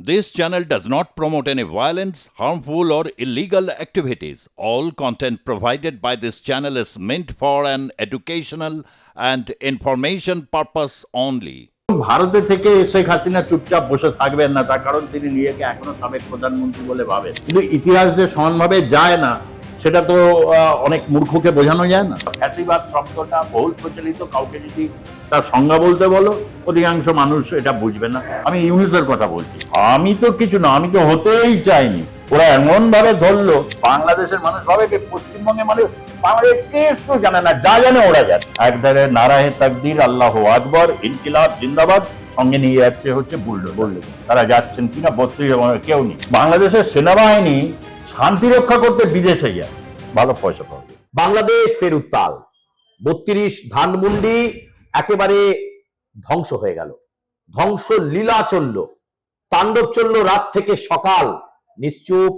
This channel does not promote any violence, harmful, or illegal activities. All content provided by this channel is meant for an educational and information purpose only. ভারতে থেকে শেখ হাসিনা চুপচাপ বসে থাকবেন না, তার কারণ তিনি নিজেকে এখনো সাবেক প্রধানমন্ত্রী বলে ভাবেন। কিন্তু ইতিহাস যে সমানভাবে যায় না সেটা তো অনেক মূর্খকে বোঝানো যায় না। ফ্যাসিবাদ শব্দটা বহুল প্রচলিত, কাউকে যদি তার সংজ্ঞা বলতে বলো অধিকাংশ মানুষ এটা বুঝবে না। আমি ইউনিসের কথা বলছি, আমি তো কিছু না, আমি তো হতেই চাইনি। ওরা এমন ভাবে ধরলো, বাংলাদেশের মানুষ ভাবে যে পশ্চিমবঙ্গে মানুষ বাংলাদেশ কিছু জানে না, যা জানে ওরা জানে। একবারে নারায়ে তাকদীর, আল্লাহু আকবার, ইনকিলাব জিন্দাবাদ, সঙ্গে নিয়ে যাচ্ছে হচ্ছে বুলডোজার। তারা যাচ্ছেন কিনা 32 কেউ নেই। বাংলাদেশের সেনাবাহিনী শান্তি রক্ষা করতে বিদেশে যায়, ভালো পয়সা পাবে। বাংলাদেশ ফের উত্তাল। 32 ধানমন্ডি একেবারে ধ্বংস হয়ে গেল, ধ্বংস লীলা চলল, তাণ্ডব চলল রাত থেকে সকাল। নিশ্চুপ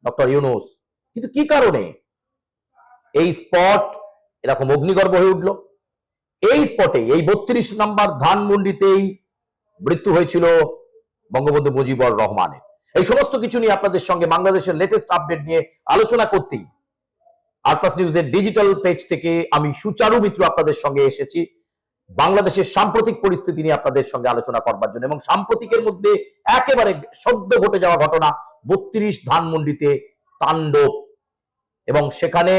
ডক্টর ইউনূস, কিন্তু কি কারণে এই স্পট এরকম অগ্নিগর্ভ হয়ে উঠল? এই স্পটে, এই 32 নম্বর ধানমন্ডিতেই মৃত্যু হয়েছিল বঙ্গবন্ধু মুজিবুর রহমানের। এই সমস্ত কিছু নিয়ে আপনাদের সঙ্গে বাংলাদেশের লেটেস্ট আপডেট নিয়ে আলোচনা করতেই আরপ্লাস নিউজের ডিজিটাল পেজ থেকে আমি সুচারু মিত্র আপনাদের সঙ্গে এসেছি বাংলাদেশের সাম্প্রতিক পরিস্থিতি নিয়ে আপনাদের সঙ্গে আলোচনা করবার জন্য। এবং সাম্প্রতিকের মধ্যে একেবারে সদ্য ঘটে যাওয়া ঘটনা, 32 ধানমন্ডিতে তাণ্ডব, এবং সেখানে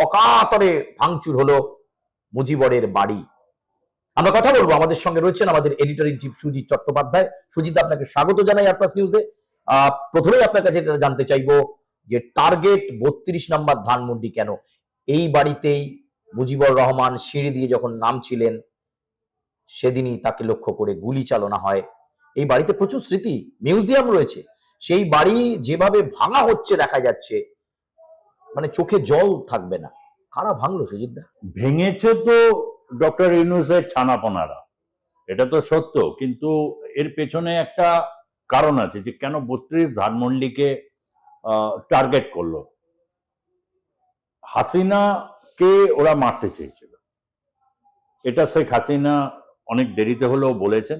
অকাতরে ভাঙচুর হলো মুজিবরের বাড়ি। আমরা কথা বলবো, আমাদের সঙ্গে রয়েছেন আমাদের editor in chief Sujit Chattopadhyay. Sujit, আপনাকে স্বাগত জানাই আরপ্লাস নিউজে। প্রথমেই আপনার কাছে জানতে চাইবো যে টার্গেট 32 নম্বর ধানমন্ডি কেন? এই বাড়িতেই মুজিবুর রহমান সিঁড়ি দিয়ে যখন নামছিলেন সেদিনই তাকে লক্ষ্য করে গুলি চালনা হয়। এই বাড়িতে প্রচুর স্মৃতি, মিউজিয়াম রয়েছে। সেই বাড়ি যেভাবে ভাঙা হচ্ছে দেখা যাচ্ছে, মানে চোখে জল থাকবে না। কারা ভাঙলো সুজিত দা? ভেঙেছে তো ডক্টর ইউনূসের ছানাপনারা, এটা তো সত্য, কিন্তু এর পেছনে একটা কারণ আছে যে কেন 32 ধানমন্ডিকে টার্গেট করলো। হাসিনাকে ওরা মারতে চেয়েছিল, এটা শেখ হাসিনা অনেক দেরিতে হলেও বলেছেন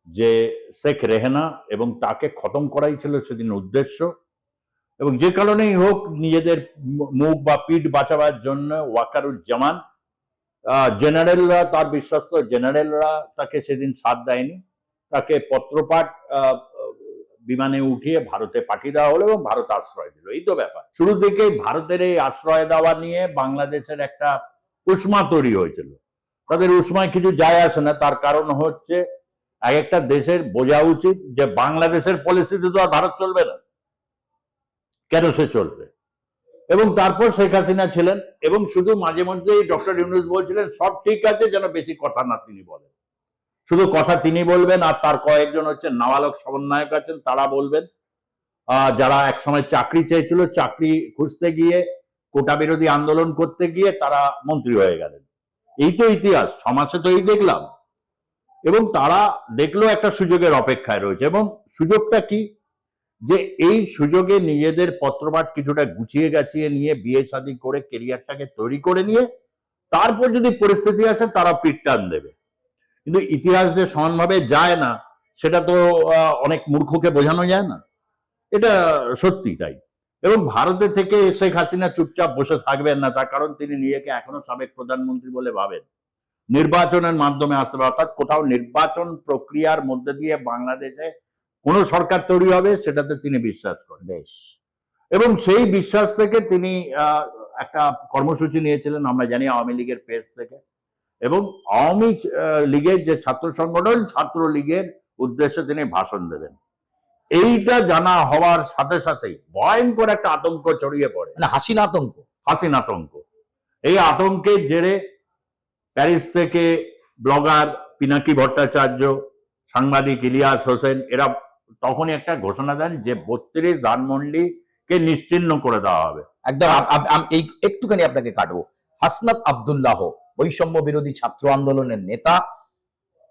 যে শেখ রেহানা এবং তাকে খতম করাই ছিল সেদিন উদ্দেশ্য। এবং যে কারণেই হোক নিজেদের মুখ বা পিঠ বাঁচাবার জন্য ওয়াকারুজ্জামান জেনারেলরা, তার বিশ্বস্ত জেনারেলরা তাকে সেদিন সাথ দেয়নি। তাকে পত্রপাঠ বিমানে উঠিয়ে ভারতে পাঠিয়ে দেওয়া হলো এবং ভারত আশ্রয় দিল। এই তো ব্যাপার। শুরু থেকেই ভারতের এই আশ্রয় দেওয়া নিয়ে বাংলাদেশের একটা উষ্মা তৈরি হয়েছিল। তাদের উষ্মায় কিছু যায় আসে না, তার কারণ হচ্ছে এক একটা দেশের বোঝা উচিত যে বাংলাদেশের পলিসিতে তো আর ভারত চলবে না, কেন সে চলবে। এবং তারপর শেখ হাসিনা ছিলেন, এবং শুধু মাঝে মধ্যেই ডক্টর ইউনূস বলছিলেন সব ঠিক আছে, যেন বেশি কথা না তিনি বলেন। শুধু কথা তিনি বলবেন, আর তার কয়েকজন হচ্ছে নাবালক সমন্বয়ক আছেন, তারা বলবেন। যারা একসময় চাকরি চেয়েছিল, চাকরি খুঁজতে গিয়ে, কোটা বিরোধী আন্দোলন করতে গিয়ে তারা মন্ত্রী হয়ে গেলেন। এই তো ইতিহাস, 6 মাসে তো এই দেখলাম। এবং তারা দেখলো একটা সুযোগের অপেক্ষায় রয়েছে, এবং সুযোগটা কি, যে এই সুযোগে নিজেদের পত্রপাঠ কিছুটা গুছিয়ে গাছিয়ে নিয়ে বিয়ে শাদী করে কেরিয়ারটাকে তৈরি করে নিয়ে তারপর যদি পরিস্থিতি আসে তারা পিঠ টান দেবে। কিন্তু ইতিহাস যে সমানভাবে যায় না সেটা তো অনেক মূর্খকে বোঝানো যায় না, এটা সত্যি তাই। এবং ভারতে থেকে শেখ হাসিনা চুপচাপ বসে থাকবেন না, তার কারণ তিনি নিজেকে এখনো সাবেক প্রধানমন্ত্রী বলে ভাবেন। নির্বাচনের মাধ্যমে আসতে হবে, অর্থাৎ কোথাও নির্বাচন প্রক্রিয়ার মধ্যে দিয়ে বাংলাদেশে কোন সরকার তৈরি হবে সেটাতে তিনি বিশ্বাস করেন। বেশ। এবং সেই বিশ্বাস থেকে তিনি একটা কর্মসূচি নিয়েছিলেন, আমরা জানি আওয়ামী লীগের পেজ থেকে। এবং আওয়ামী লীগের যে ছাত্র সংগঠন, ছাত্র লীগের উদ্দেশ্যে তিনি ভাষণ দেবেন। এইটা জানা হওয়ার সাথে সাথেই ভয়ঙ্কর একটা আতঙ্ক ছড়িয়ে পড়ে, মানে হাসিনা আতঙ্ক। হাসিনা আতঙ্ক। এই আতঙ্কের জেরে প্যারিস থেকে ব্লগার পিনাকি ভট্টাচার্য, সাংবাদিক ইলিয়াস হোসেন, এরা তখনই একটা ঘোষণা দেন যে 32 ধানমন্ডিকে নিশ্চিহ্ন করে দেওয়া হবে। একদম। এই একটুখানি আপনাকে কাটবো। হাসনাত আব্দুল্লাহ, বৈষম্য বিরোধী ছাত্র আন্দোলনের নেতা,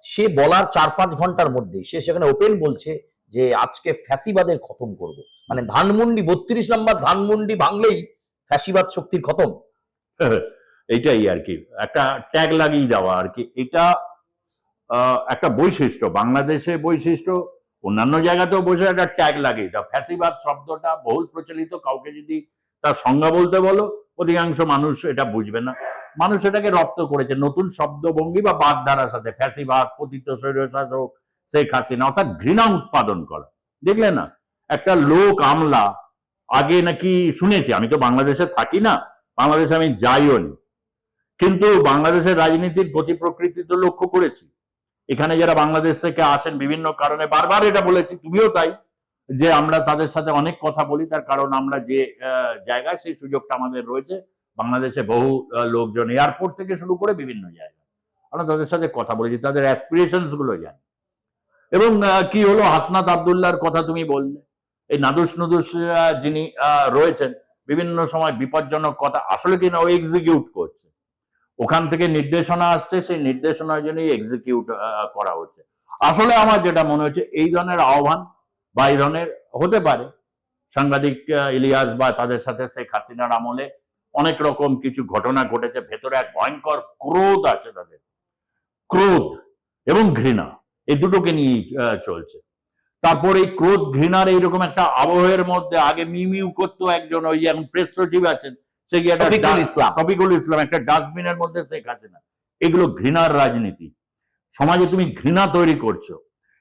সে বলার 4-5 ঘন্টার মধ্যে সে সেখানে ওপেন বলছে যে আজকে ফ্যাসিবাদের খতম করব। মানে ধানমন্ডি 32 নম্বর ধানমন্ডি ভাঙলেই ফ্যাসিবাদ শক্তির খতম। এইটাই আর কি, একটা ট্যাগ লাগিয়ে দেওয়া আর কি। এটা একটা বৈশিষ্ট্য, বাংলাদেশের বৈশিষ্ট্য। অন্যান্য জায়গাতেও বসে একটা ট্যাগ লাগে। তা ফ্যাসিবাদ শব্দটা বহুল প্রচলিত, কাউকে যদি তার সংজ্ঞা বলতে বলো অধিকাংশ মানুষ এটা বুঝবে না। মানুষ এটাকে রপ্ত করেছে নতুন শব্দভঙ্গি বা বাগধারার সাথে, ফ্যাসিবাদ, পতিত স্বৈরশাসক শেখ হাসিনা, অর্থাৎ ঘৃণা উৎপাদন করা। দেখলে না একটা লোক আমলা, আগে নাকি শুনেছি, আমি তো বাংলাদেশে থাকি না, বাংলাদেশে আমি যাইও নি, কিন্তু বাংলাদেশের রাজনীতির গতি প্রকৃতি তো লক্ষ্য করেছি। এখানে যারা বাংলাদেশ থেকে আসেন বিভিন্ন কারণে, বারবার এটা বলেছি, তুমিও তাই, যে আমরা তাদের সাথে অনেক কথা বলি, তার কারণ আমরা যে জায়গায় সেই সুযোগটা আমাদের রয়েছে। বাংলাদেশে বহু লোকজন এয়ারপোর্ট থেকে শুরু করে বিভিন্ন জায়গায় আমরা তাদের সাথে কথা বলেছি, তাদের অ্যাসপিরেশনস গুলো জানি। এবং কি হলো, হাসনাত আব্দুল্লাহর কথা তুমি বললে, এই নাদুস নুদুস যিনি রয়েছেন, বিভিন্ন সময় বিপজ্জনক কথা, আসলে কিনা ও এক্সিকিউট করছে, ওখান থেকে নির্দেশনা আসছে, সেই নির্দেশনার জন্যই এক্সিকিউট করা হচ্ছে। আসলে আমার যেটা মনে হচ্ছে, এই ধরনের আহ্বান বা এই ধরনের হতে পারে, সাংবাদিক ইলিয়াস বা তাদের সাথে শেখ হাসিনার আমলে অনেক রকম কিছু ঘটনা ঘটেছে, ভেতরে এক ভয়ঙ্কর ক্রোধ আছে তাদের, ক্রোধ এবং ঘৃণা, এই দুটোকে নিয়ে চলছে। তারপর এই ক্রোধ ঘৃণার এইরকম একটা আবহের মধ্যে আগে মিউ করতো একজন, ওই এখন প্রেস সচিব আছেন, সে কি একটা শফিকুল ইসলাম, একটা ডাস্টবিনের মধ্যে শেখ হাসিনা। এগুলো ঘৃণার রাজনীতি। সমাজে তুমি ঘৃণা তৈরি করছো,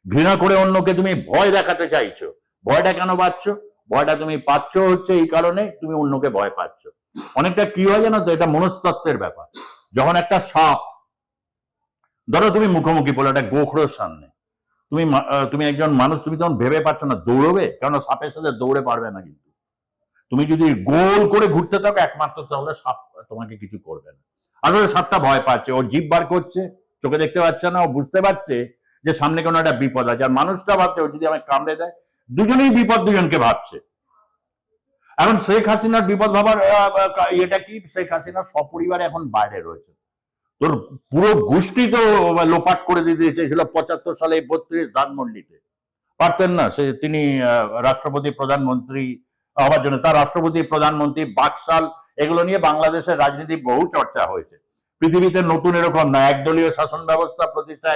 ঘৃণা করে অন্যকে তুমি ভয় দেখাতে চাইছো। ভয়টা কেন পাচ্ছ? ভয়টা তুমি পাচ্ছ হচ্ছে এই কারণে তুমি অন্যকে ভয় পাচ্ছ। অনেকটা কি হয় জানো তো, এটা মনস্তত্ত্বের ব্যাপার। যখন একটা সাপ, ধরো তুমি মুখোমুখি পড়লো একটা গোখরোর সামনে, তুমি একজন মানুষ, তুমি তখন ভেবে পাচ্ছ না দৌড়বে, কারণ সাপের সাথে দৌড়ে পারবে না। কিন্তু তুমি যদি গোল করে ঘুরতে থাকো একমাত্র, তাহলে সাপ তোমাকে কিছু করবে না। আসলে সাপটা ভয় পাচ্ছে, ও জিভ বার করছে, চোখে দেখতে পাচ্ছে না, ও বুঝতে পারছে যে সামনে কোনো একটা বিপদ আছে। আর মানুষটা ভাবছে ও যদি আমাকে কামড়ে দেয়, দুজনেই বিপদ দুজনকে ভাবছে। এখন শেখ হাসিনার বিপদ ভাবার এটা কি, শেখ হাসিনা সপরিবারে এখন বাইরে রয়েছে, তোর পুরো গোষ্ঠী তো লোপাট করে দিতে চেয়েছিল 75 সালে 32 ধানমন্ডিতে, পারতেন না সে, তিনি রাষ্ট্রপতি প্রধানমন্ত্রী হওয়ার জন্য, তার রাষ্ট্রপতি প্রধানমন্ত্রী বাকশাল, এগুলো নিয়ে বাংলাদেশের রাজনীতি বহু চর্চা হয়েছে। পৃথিবীতে নতুন এরকম না, একদলীয় শাসন ব্যবস্থা প্রতিষ্ঠা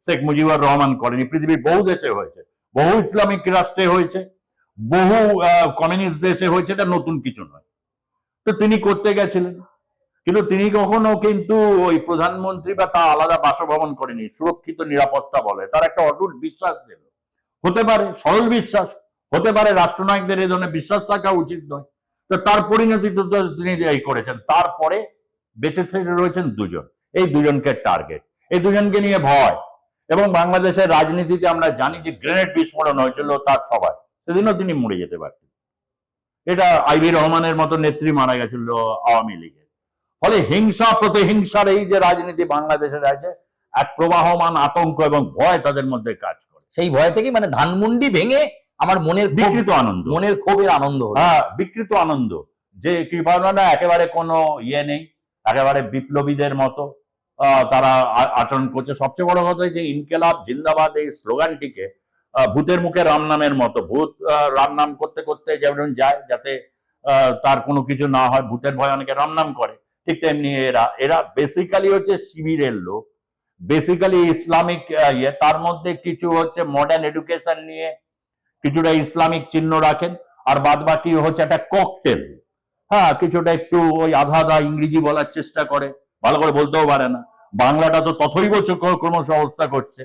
শেখ মুজিবুর রহমান করেনি, পৃথিবীর বহু দেশে হয়েছে, বহু ইসলামিক রাষ্ট্রে হয়েছে, বহু কমিউনিস্ট দেশে হয়েছে, এটা নতুন কিছু নয়। তো তিনি করতে গেছিলেন, কিন্তু তিনি কখনো কিন্তু ওই প্রধানমন্ত্রী বা তা আলাদা বাসভবন করেনি, সুরক্ষিত নিরাপত্তা বলে তার একটা অটুট বিশ্বাস দিল। হতে পারে সরল বিশ্বাস, হতে পারে রাষ্ট্রনায়কদের এই ধরনের বিশ্বাস থাকা উচিত নয়, তো তার পরিণতি তো তিনি এই করেছেন। তারপরে বেঁচে থেকে রয়েছেন দুজন, এই দুজনকে টার্গেট, এই দুজনকে নিয়ে ভয়। এবং বাংলাদেশের রাজনীতিতে আমরা জানি যে গ্রেনেড বিস্ফোরণ হয়েছিল তার সভায়, সেদিনও তিনি মরে যেতে পারতেন। এটা আইভি রহমানের মতো নেত্রী মারা গেছিল আওয়ামী লীগের। ফলে হিংসা প্রতিহিংসার এই যে রাজনীতি বাংলাদেশের আছে, এক প্রবাহমান আতঙ্ক এবং ভয় তাদের মধ্যে কাজ করে। সেই ভয় থেকে মানে ধানমন্ডি ভেঙে আমার মনের বিকৃত আনন্দ, মনের ক্ষোভের আনন্দ, হ্যাঁ বিকৃত আনন্দ, যে কি ভাবনা একেবারে কোনো ইয়ে নেই, একেবারে বিপ্লবীদের মতো তারা আচরণ করছে। সবচেয়ে বড় কথা যে ইনকেলাব জিন্দাবাদ এই স্লোগানটিকে ভূতের মুখে রাম নামের মতো, ভূত রাম নাম করতে করতে যেমন যায় যাতে তার কোনো কিছু না হয়, ভূতের ভয় অনেকে রাম নাম করে, ঠিক তেমনি এরা বেসিক্যালি হচ্ছে শিবিরের লোক, বেসিক্যালি ইসলামিক ইয়ে, তার মধ্যে কিছু হচ্ছে মডার্ন এডুকেশন নিয়ে কিছুটা ইসলামিক চিহ্ন রাখেন, আর বাদ বাকি হচ্ছে একটা ককটেল। হ্যাঁ, কিছুটা একটু ওই আধা আধা ইংরেজি বলার চেষ্টা করে, ভালো করে বলতেও পারে না, বাংলাটা তো তথৈব ক্রমশ অবস্থা করছে।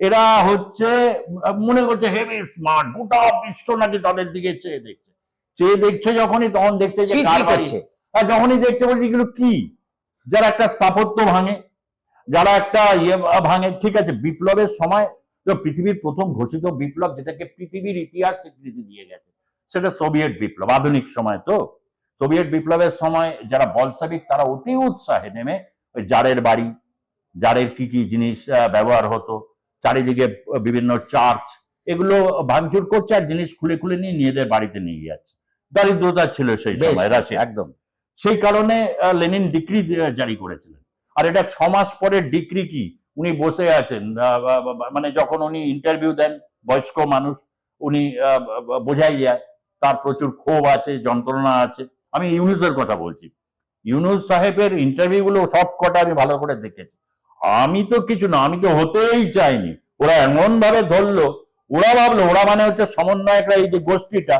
এরা হচ্ছে মনে করছে হেভি স্মার্ট, গোটা বিশ্ব নাকি তাদের দিকে চেয়ে দেখছে যখনই, তখন দেখছে যে কার বাড়ি, যখনই দেখছে বলছে এগুলো কি, যারা একটা স্থাপত্য ভাঙে, যারা একটা ইয়ে ভাঙে। ঠিক আছে, বিপ্লবের সময় তো পৃথিবীর প্রথম ঘোষিত বিপ্লব যেটাকে পৃথিবীর ইতিহাস স্বীকৃতি দিয়ে গেছে, সেটা সোভিয়েত বিপ্লব। আধুনিক সময় তো সোভিয়েত বিপ্লবের সময় যারা বলশাবিক তারা অতি উৎসাহে নেমে ওই জারের বাড়ি, জারের কি কি জিনিস ব্যবহার হতো, চারিদিকে বিভিন্ন চার্চ, এগুলো ভাঙচুর করছে আর জিনিস খুলে খুলে নিয়ে নিজেদের বাড়িতে নিয়ে যাচ্ছে। দারিদ্রতা ছিল সেই সময় রাশিয়া, একদম। সেই কারণে লেনিন ডিক্রি জারি করেছিলেন। আর এটা 6 মাস পরে ডিক্রি কি, উনি বসে আছেন, মানে যখন উনি ইন্টারভিউ দেন, বয়স্ক মানুষ, উনি বোঝাই যায় তার প্রচুর ক্ষোভ আছে, যন্ত্রণা আছে। আমি ইউনুসের কথা বলছি, ইউনুস সাহেবের ইন্টারভিউ গুলো সব কটা আমি ভালো করে দেখেছি। আমি তো কিছু না, আমি তো হতেই চাইনি, ওরা এমন ভাবে ধরলো, ওরা ভাবলো ওরা মানে হচ্ছে সমন্বয়করা, এই যে গোষ্ঠীটা,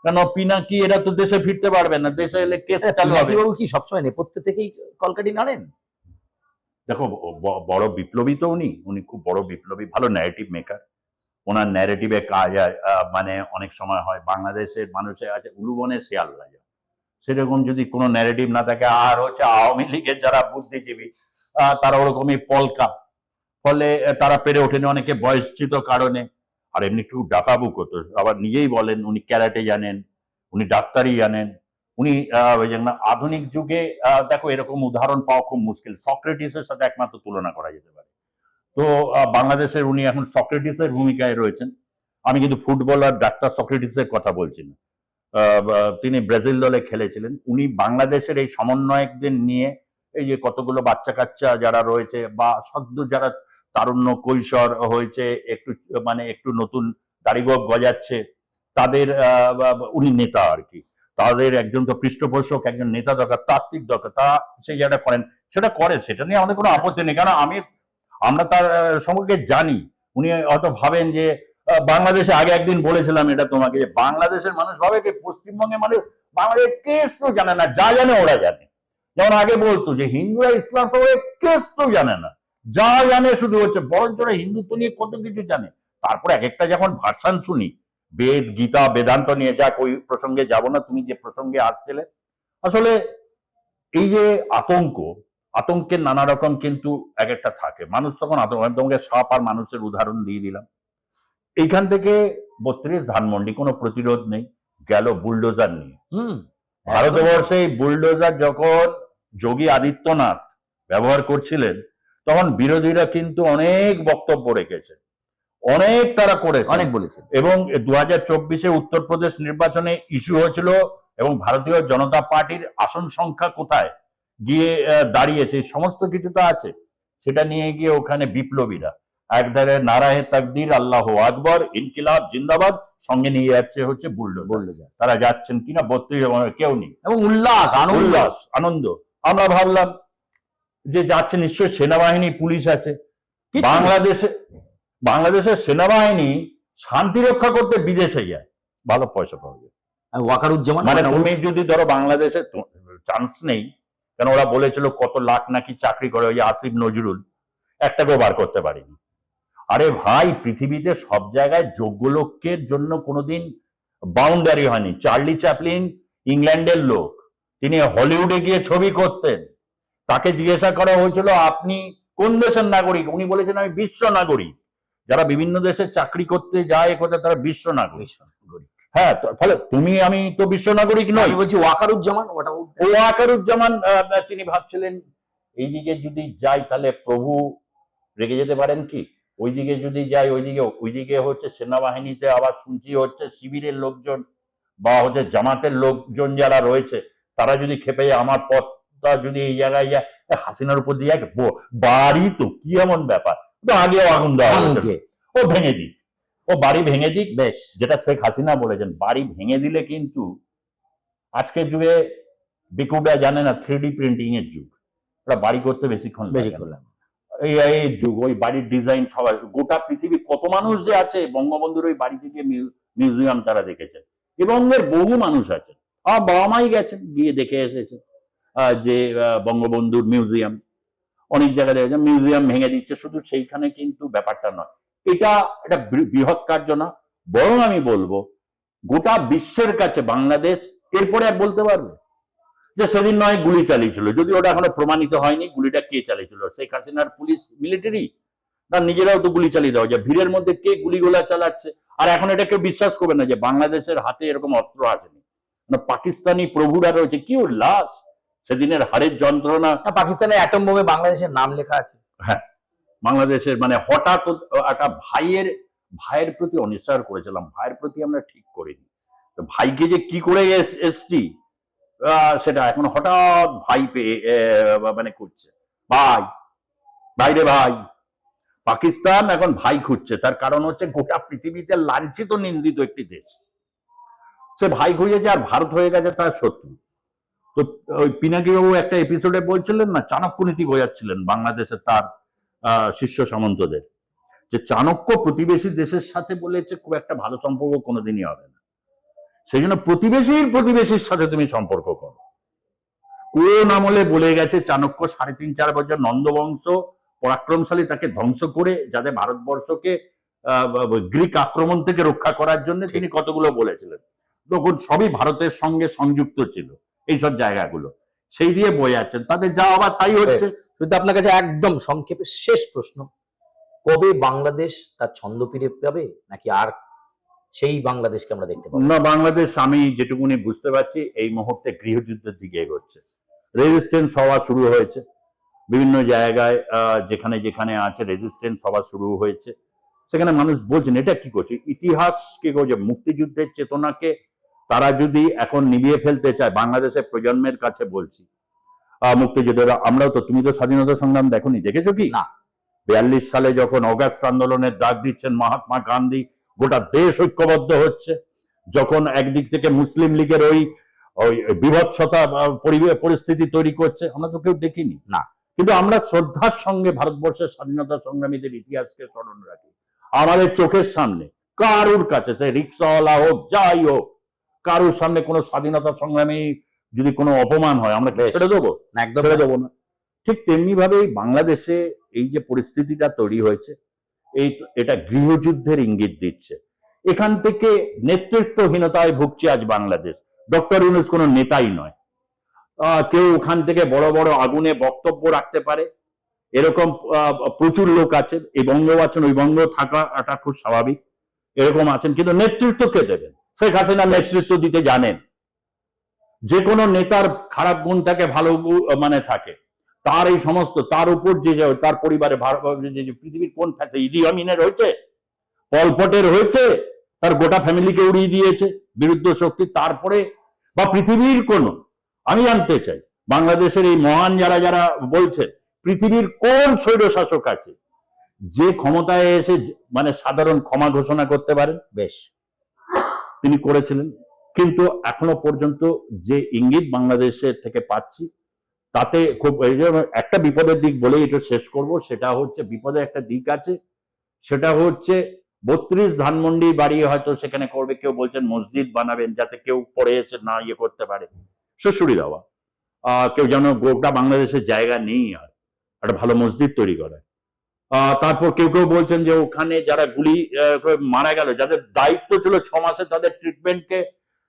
কেন পিনাকি এরা তো দেশে ফিরতে পারবে না, দেশে এলে কেস চালু হবে। পিনাকিবাবু কি সবসময় নেপথ্য থেকেই কলকাঠি নাড়েন? দেখো বড় বিপ্লবী তো উনি উনি খুব বড় বিপ্লবী, ভালো ন্যারেটিভ মেকার। ওনার ন্যারেটিভে কাজ মানে অনেক সময় হয় বাংলাদেশের মানুষের আছে উলুবনে শিয়াল রাজা, সেরকম যদি কোনো ন্যারেটিভ না থাকে, আর হচ্ছে আওয়ামী লীগের যারা বুদ্ধিজীবী তারা ওরকমই পলকা, ফলে তারা পেরে ওঠেনি অনেকে বয়সচিত কারণে। আর এমনি একটু ডাকাবুক হতো, আবার নিজেই বলেন উনি ক্যারাটে জানেন, উনি ডাক্তারি জানেন, উনি ওই যে না আধুনিক যুগে দেখো এরকম উদাহরণ পাওয়া খুব মুশকিল, সক্রেটিসের সাথে একমাত্র তুলনা করা যেতে পারে। তো বাংলাদেশের উনি এখন সক্রেটিসের ভূমিকায় রয়েছেন। আমি কিন্তু ফুটবলার ডাক্তার সক্রেটিসের কথা বলছি না। তিনি ব্রাজিল দলে খেলেছিলেন। উনি বাংলাদেশের এই সমন্বয়কদের নিয়ে এই যে কতগুলো বাচ্চা কাচ্চা যারা রয়েছে বা সদ্য যারা তারুণ্য কৈশোর হয়েছে, একটু মানে একটু নতুন দাড়িগোঁফ গজাচ্ছে, তাদের উনি নেতা আর কি, তাদের একজন তো পৃষ্ঠপোষক, একজন নেতা দরকার, তাত্ত্বিক দরকার, তা সেই জায়গাটা করেন, সেটা করে, সেটা নিয়ে আমাদের কোনো আপত্তি নেই। কারণ আমরা তার সম্পর্কে জানি। উনি হয়তো ভাবেন যে বাংলাদেশে আগে একদিন বলেছিলাম এটা তোমাকে, যে বাংলাদেশের মানুষ ভাবে যে পশ্চিমবঙ্গের মানুষ বাংলাদেশ কেসও জানে না, যা জানে ওরা জানে। যেমন আগে বলতো যে হিন্দুরা ইসলাম সম্পর্কে কেসও জানে না, যা জানে শুধু হচ্ছে বরঞ্চ হিন্দুত্ব নিয়ে কত কিছু জানে। তারপর এক একটা যখন ভার্সান শুনি বেদ গীতা বেদান্ত নিয়ে, যাক ওই প্রসঙ্গে যাব না, তুমি যে প্রসঙ্গে আসছিলে, আসলে এই যে আতঙ্কের নানা রকম কিন্তু এক একটা থাকে, মানুষ তখন আতঙ্ক, তোমাকে সাপ আর মানুষের উদাহরণ দিয়ে দিলাম। এইখান থেকে 32 ধানমন্ডি কোনো প্রতিরোধ নেই, গেল বুলডোজার নিয়ে। ভারতবর্ষে বুলডোজার যখন যোগী আদিত্যনাথ ব্যবহার করছিলেন, তখন বিরোধীরা কিন্তু অনেক বক্তব্য রেখেছে, অনেক তারা করেছে, অনেক বলেছেন। এবং 2024-এ উত্তরপ্রদেশ নির্বাচনে ইস্যু হয়েছিল, এবং ভারতীয় জনতা পার্টির আসন সংখ্যা কোথায় গিয়ে দাঁড়িয়েছে, সমস্ত কিছু তো আছে। সেটা নিয়ে গিয়ে ওখানে বিপ্লবীরা একধারে নারায়ে তাকদীর আল্লাহু আকবার ইনকিলাব জিন্দাবাদ, সঙ্গে নিয়ে যাচ্ছে হচ্ছে বুলডোজার। তারা যাচ্ছেন কিনা 32 কেউ নেই, এবং উল্লাস আনন্দ। আমরা ভাবলাম যে যাচ্ছে নিশ্চয়ই সেনাবাহিনী পুলিশ আছে। বাংলাদেশের সেনাবাহিনী শান্তি রক্ষা করতে বিদেশে যায়, ভালো পয়সা পাওয়া যায়। ওয়াকারুজ্জামান মানে তুমি যদি ধরো বাংলাদেশে চান্স নেই, কেন ওরা বলেছিল কত লাখ নাকি চাকরি করে, ওই আসিফ নজরুল একটাকেও বার করতে পারেনি। আরে ভাই, পৃথিবীতে সব জায়গায় যোগ্য লোকের জন্য কোনোদিন বাউন্ডারি হয়নি। চার্লি চ্যাপলিন ইংল্যান্ডের লোক, তিনি হলিউডে গিয়ে ছবি করতেন, তাকে জিজ্ঞাসা করা হয়েছিল আপনি কোন দেশের নাগরিক, উনি বলেছেন আমি বিশ্ব নাগরিক। যারা বিভিন্ন দেশে চাকরি করতে যায় কোথায়, তারা বিশ্ব নাগরিক। হ্যাঁ, ফলে তুমি আমি তো বিশ্ব নাগরিক নই। আমি বলছি ওয়াকারুজ্জামান তিনি ভাবছিলেন এইদিকে যদি যাই তাহলে প্রভু রেগে যেতে পারেন কি, ওইদিকে যদি যাই ওইদিকে হচ্ছে সেনাবাহিনীতে, আবার শুনছি হচ্ছে শিবিরের লোকজন বা হচ্ছে জামাতের লোকজন যারা রয়েছে, তারা যদি খেপে যায়, আমার পথটা যদি এই জায়গায় যায়, হাসিনার উপর দিয়ে বাড়ি তো কি এমন ব্যাপার, তো আগেও আগুন দেওয়া হয়েছে, ও ভেঙে দিক, ও বাড়ি ভেঙে দিক। বেশ, যেটা শেখ হাসিনা বলেছেন, বাড়ি ভেঙে দিলে কিন্তু আজকের যুগে বিকুবরা জানে না 3D প্রিন্টিং এর যুগ, ওরা বাড়ি করতে বেশিক্ষণ এই যুগ, ওই বাড়ির ডিজাইন সবাই, গোটা পৃথিবী কত মানুষ যে আছে, বঙ্গবন্ধুর ওই বাড়ি থেকে মিউজিয়াম তারা দেখেছেন, এবং এর বহু মানুষ আছে, আমার বাবা মাই গেছেন, গিয়ে দেখে এসেছে যে বঙ্গবন্ধুর মিউজিয়াম, অনেক জায়গায় দেখেছেন মিউজিয়াম ভেঙে দিচ্ছে। শুধু সেইখানে কিন্তু ব্যাপারটা নয়, এটা একটা বৃহৎ কার্য না, বরং আমি বলবো গোটা বিশ্বের কাছে বাংলাদেশ এরপরে আর বলতে পারবে যে সেদিন নয় গুলি চালিয়েছিল, যদি ওটা এখনো প্রমাণিত হয়নি গুলিটা কে চালিয়েছিল, শেখ হাসিনার পুলিশ মিলিটারি, না নিজেরাও তো গুলি চালিয়ে দেওয়া যায়, ভিড়ের মধ্যে কে গুলিগুলা চালাচ্ছে। আর এখন এটা কেউ বিশ্বাস করবে না যে বাংলাদেশের হাতে এরকম অস্ত্র আসেনি, পাকিস্তানি প্রভুরা রয়েছে, কি উল্লাস, সেদিনের হাড়ের যন্ত্রণা। পাকিস্তানের অ্যাটম বোমে বাংলাদেশের নাম লেখা আছে। হ্যাঁ, বাংলাদেশের মানে হঠাৎ একটা ভাইয়ের প্রতি অনিশ্চয় করেছিলাম, ভাইয়ের প্রতি আমরা ঠিক করিনি, ভাইকে যে কি করে এসছি সেটা এখন হঠাৎ ভাই পেয়ে মানে খুঁজছে, ভাই রে ভাই, পাকিস্তান এখন ভাই খুঁজছে, তার কারণ হচ্ছে গোটা পৃথিবীতে লাঞ্ছিত নিন্দিত একটি দেশ, সে ভাই খুঁজেছে আর ভারত হয়ে গেছে তার শত্রু। তো ওই পিনাকি বাবু একটা এপিসোডে বলছিলেন না, চাণক্য নীতি বোঝাচ্ছিলেন বাংলাদেশের তার শীর্ষ সামন্তদের, যে চাণক্য প্রতিবেশী দেশের সাথে বলেছে খুব একটা ভালো সম্পর্ক কোনোদিনই হবে না, সেই জন্য প্রতিবেশীর সাথে তুমি সম্পর্ক করো। কোন আমলে বলে গেছে চাণক্য 3.5-4 বছর নন্দবংশ পরাক্রমশালী তাকে ধ্বংস করে যাতে ভারতবর্ষকে গ্রিক আক্রমণ থেকে রক্ষা করার জন্য তিনি কতগুলো বলেছিলেন, তখন সবই ভারতের সঙ্গে সংযুক্ত ছিল এইসব জায়গাগুলো, সেই দিয়ে বয়ে যাচ্ছেন, তাদের যা আবার তাই হচ্ছে। কিন্তু আপনার কাছে একদম সংক্ষেপে শেষ প্রশ্ন, কবে বাংলাদেশ তার ছন্দ ফিরে পাবে, নাকি আর সেই বাংলাদেশকে আমরা দেখতে পাবো না? বাংলাদেশ আমি যেটুকুনি বুঝতে পারছি এই মুহূর্তে গৃহযুদ্ধের দিকে এগোচ্ছে। রেজিস্ট্যান্স হওয়া শুরু হয়েছে বিভিন্ন জায়গায়, যেখানে যেখানে আছে রেজিস্ট্যান্স হওয়া শুরু হয়েছে, সেখানে মানুষ বলছেন এটা কি করছে, ইতিহাস কি করছে, মুক্তিযুদ্ধের চেতনাকে তারা যদি এখন নিভিয়ে ফেলতে চায়, বাংলাদেশের প্রজন্মের কাছে বলছি, মুক্তিযুদ্ধেরা আমরাও তো, তুমি তো স্বাধীনতা সংগ্রাম দেখোনি, দেখেছো কি না? 42 সালে যখন অগাস্ট আন্দোলনের ডাক দিচ্ছেন মহাত্মা গান্ধী, গোটা দেশ ঐক্যবদ্ধ হচ্ছে, যখন একদিক থেকে মুসলিম লীগের ওই বিভৎসতা পরিস্থিতি তৈরি করছে, আমরা তো কেউ দেখিনি না। কিন্তু আমরা শ্রদ্ধার সঙ্গে ভারতবর্ষের স্বাধীনতা সংগ্রামীদের ইতিহাসকে স্মরণ রাখি আমাদের চোখের সামনে। কারুর কাছে, সে রিক্সাওয়ালা হোক যাই হোক, কারুর সামনে কোনো স্বাধীনতা সংগ্রামী যদি কোনো অপমান হয় আমরা ছেড়ে দেবো? একদম ছেড়ে দেবো না। ঠিক তেমনি ভাবে বাংলাদেশে এই যে পরিস্থিতিটা তৈরি হয়েছে, এটা গৃহযুদ্ধের ইঙ্গিত দিচ্ছে। এখান থেকে নেতৃত্বহীনতায় ভুগছে আজ বাংলাদেশ। ডক্টর ইউনূস কোনো নেতাই নয়। কেউ ওখান থেকে বড় বড় আগুনে বক্তব্য রাখতে পারে, এরকম প্রচুর লোক আছে, এই বঙ্গ আছেন, ওই বঙ্গ থাকাটা খুব স্বাভাবিক, এরকম আছেন, কিন্তু নেতৃত্ব কে দেবেন? শেখ হাসিনা নেতৃত্ব দিতে জানেন। যে কোনো নেতার খারাপ গুণ থাকে, ভালো মানে থাকে, তার এই সমস্ত, তার উপর যে তার পরিবারে পৃথিবীর কোন ফ্যাসে, ইদি আমিনের হয়েছে, পলপটের হয়েছে, তার গোটা ফ্যামিলিকে উড়িয়ে দিয়েছে বিরুদ্ধ শক্তি, তারপরে বা পৃথিবীর কোন, আমি জানতে চাই বাংলাদেশের এই মহান যারা যারা বলছে, পৃথিবীর কোন স্বৈরশাসক আছে যে ক্ষমতায় এসে মানে সাধারণ ক্ষমা ঘোষণা করতে পারেন? বেশ, তিনি করেছিলেন, কিন্তু এখনো পর্যন্ত যে ইঙ্গিত বাংলাদেশের থেকে পাচ্ছি তাতে খুব, একটা বিপদের দিক বলেই এটা শেষ করব, সেটা হচ্ছে বিপদের একটা দিক আছে, সেটা হচ্ছে 32 ধানমন্ডি বাড়ি হয়তো সেখানে করবে, কেউ বলছেন মসজিদ বানাবেন যাতে কেউ পড়ে এসে না ইয়ে করতে পারে, সুশুড়ি দেওয়া, কেউ যেন গোটা বাংলাদেশের জায়গা নেই আর একটা ভালো মসজিদ তৈরি করে। তারপর কেউ কেউ বলছেন যে ওখানে যারা গুলি মারা গেল, যাদের দায়িত্ব ছিল 6 মাসে, তাদের ট্রিটমেন্টকে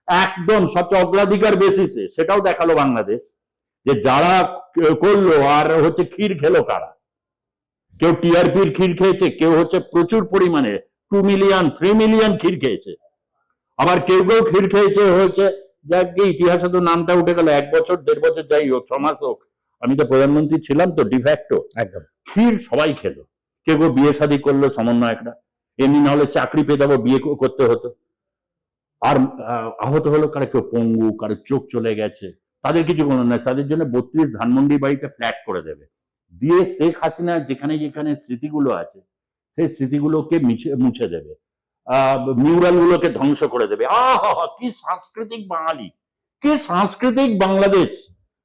একদম সবচেয়ে অগ্রাধিকার বেসিসে, সেটাও দেখালো বাংলাদেশ, যে যারা করলো আর হচ্ছে ক্ষীর খেলো কারা। কেউ টিআরপির ক্ষীর খেয়েছে, কেউ হচ্ছে প্রচুর পরিমাণে 2 মিলিয়ন 3 মিলিয়ন ক্ষীর খেয়েছে, আবার কেউ কেউ ক্ষীর খেয়েছে হচ্ছে যাকে ইতিহাসে তো নামটা উঠে গেল, 1 বছর 1.5 বছর যাই হোক, 6 মাস হোক, আমি তো প্রধানমন্ত্রী ছিলাম তো ডিফ্যাক্টো, একদম ক্ষীর সবাই খেলো। কেউ কেউ বিয়ে শাদী করলো সমন্বয়করা, এমনি না হলে চাকরি পেয়ে যাবো, বিয়ে করতে হতো। আর আহত হলো কারা, কেউ পঙ্গু, কারো চোখ চলে গেছে, তাদের কিছু কোনো নাই, তাদের জন্য 32 ধানমন্ডি বাড়িতে ফ্ল্যাট করে দেবে, দিয়ে শেখ হাসিনা যেখানে যেখানে স্মৃতিগুলো আছে সেই স্মৃতিগুলোকে মুছে দেবে, মিউরাল গুলোকে ধ্বংস করে দেবে। কি সাংস্কৃতিক বাঙালি, কি সাংস্কৃতিক বাংলাদেশ,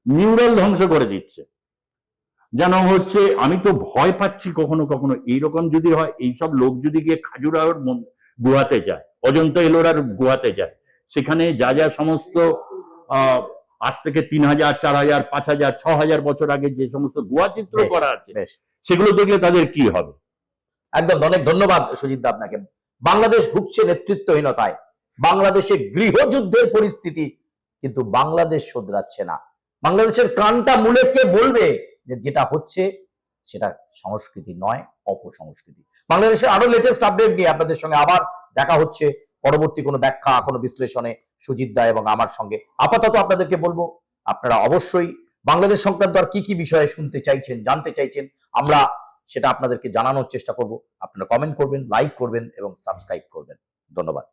মিউরাল ধ্বংস করে দিচ্ছে। যেন হচ্ছে, আমি তো ভয় পাচ্ছি কখনো কখনো এইরকম যদি হয়, এইসব লোক যদি গিয়ে খাজুরাহোর গুহাতে যায়, অজন্তা এলোরার গুহাতে যায়, সেখানে যা যা সমস্ত আজ থেকে 3000 4000 5000 6000 বছর আগে যে সমস্ত গুহা চিত্র করা আছে, সেগুলো দেখলে তাদের কি হবে? একদম। অনেক ধন্যবাদ সুজিত দা আপনাকে। বাংলাদেশ ভুগছে নেতৃত্বহীনতায়, বাংলাদেশে গৃহযুদ্ধের পরিস্থিতি, কিন্তু বাংলাদেশ শোধরাচ্ছে না। বাংলাদেশের কানটা মূলে কে বলবে যে যেটা হচ্ছে সেটা সংস্কৃতি নয়, অপসংস্কৃতি। বাংলাদেশের আরো লেটেস্ট আপডেট নিয়ে আপনাদের সঙ্গে আবার দেখা হচ্ছে পরবর্তী কোনো ব্যাখ্যা, কোনো বিশ্লেষণে সুজিত দা এবং আমার সঙ্গে। আপাতত আপনাদেরকে বলবো, আপনারা অবশ্যই বাংলাদেশ সংক্রান্ত আর কি কি বিষয়ে শুনতে চাইছেন, জানতে চাইছেন, আমরা সেটা আপনাদেরকে জানানোর চেষ্টা করব। আপনারা কমেন্ট করবেন, লাইক করবেন এবং সাবস্ক্রাইব করবেন। ধন্যবাদ।